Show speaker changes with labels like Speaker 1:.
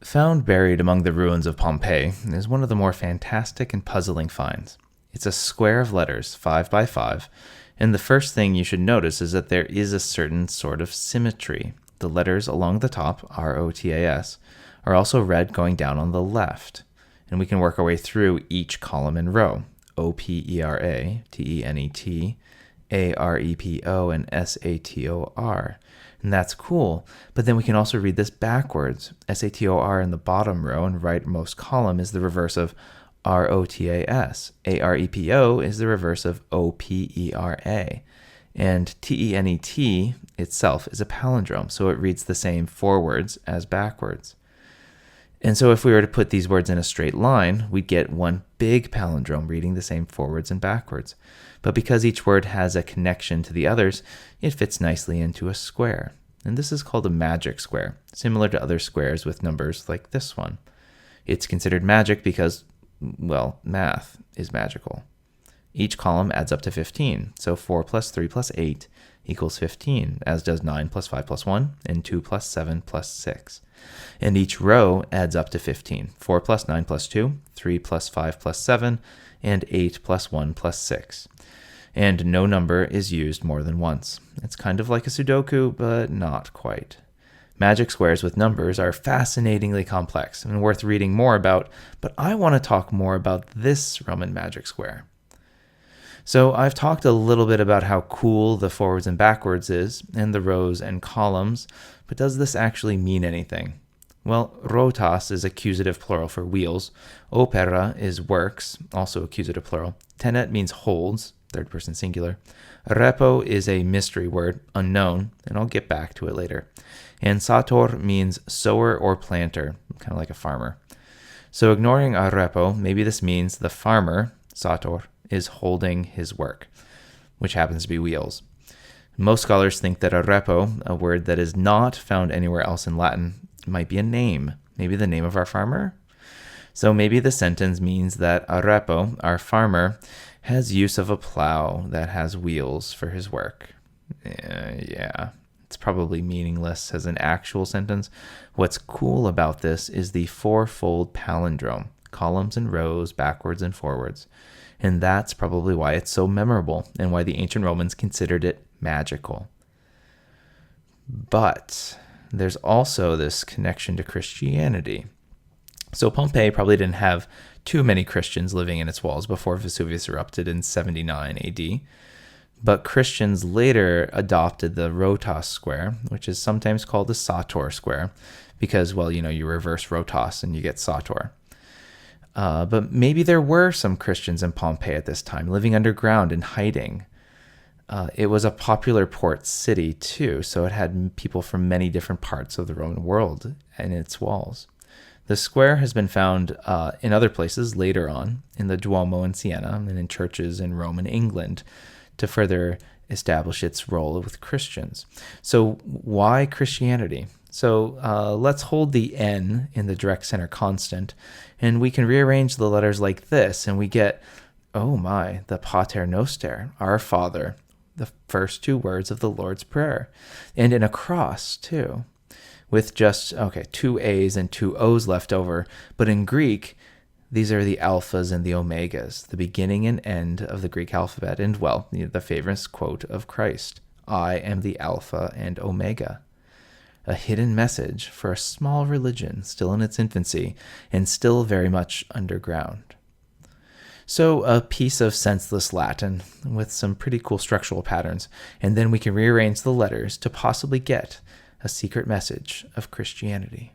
Speaker 1: Found buried among the ruins of Pompeii is one of the more fantastic and puzzling finds. It's a square of letters, 5 by 5, and the first thing you should notice is that there is a certain sort of symmetry. The letters along the top, ROTAS, are also read going down on the left, and we can work our way through each column and row. OPERA, TENET, AREPO, and SATOR. And that's cool, but then we can also read this backwards. SATOR in the bottom row and rightmost column is the reverse of ROTAS. AREPO is the reverse of OPERA. And TENET itself is a palindrome, so it reads the same forwards as backwards. And so if we were to put these words in a straight line, we'd get one big palindrome reading the same forwards and backwards. But because each word has a connection to the others, it fits nicely into a square. And this is called a magic square, similar to other squares with numbers like this one. It's considered magic because, well, math is magical. Each column adds up to 15, so 4 plus 3 plus 8 equals 15, as does 9 plus 5 plus 1, and 2 plus 7 plus 6. And each row adds up to 15, 4 plus 9 plus 2, 3 plus 5 plus 7, and 8 plus 1 plus 6. And no number is used more than once. It's kind of like a Sudoku, but not quite. Magic squares with numbers are fascinatingly complex and worth reading more about, but I want to talk more about this Roman magic square. So I've talked a little bit about how cool the forwards and backwards is, and the rows and columns, but does this actually mean anything? Well, rotas is accusative plural for wheels. Opera is works, also accusative plural. Tenet means holds, third person singular. Repo is a mystery word, unknown, and I'll get back to it later. And sator means sower or planter, kind of like a farmer. So ignoring a repo, maybe this means the farmer, sator, is holding his work, which happens to be wheels. Most scholars think that a repo, a word that is not found anywhere else in Latin, might be a name, maybe the name of our farmer. So maybe the sentence means that a repo, our farmer, has use of a plow that has wheels for his work. Yeah, it's probably meaningless as an actual sentence. What's cool about this is the fourfold palindrome, columns and rows, backwards and forwards. And that's probably why it's so memorable and why the ancient Romans considered it magical. But there's also this connection to Christianity. So Pompeii probably didn't have too many Christians living in its walls before Vesuvius erupted in 79 AD. But Christians later adopted the Rotas square, which is sometimes called the Sator square, because, well, you reverse Rotas and you get Sator. But maybe there were some Christians in Pompeii at this time, living underground and hiding. It was a popular port city, too, so it had people from many different parts of the Roman world in its walls. The square has been found in other places later on, in the Duomo in Siena and in churches in Rome and England, to further establish its role with Christians. So why Christianity? So let's hold the N in the direct center constant, and we can rearrange the letters like this, and we get, oh my, the Pater Noster, our Father, the first two words of the Lord's Prayer, and in a cross too, with just, two A's and two O's left over, but in Greek, these are the alphas and the omegas, the beginning and end of the Greek alphabet, and, well, the famous quote of Christ, I am the Alpha and Omega. A hidden message for a small religion still in its infancy and still very much underground. So a piece of senseless Latin with some pretty cool structural patterns, and then we can rearrange the letters to possibly get a secret message of Christianity.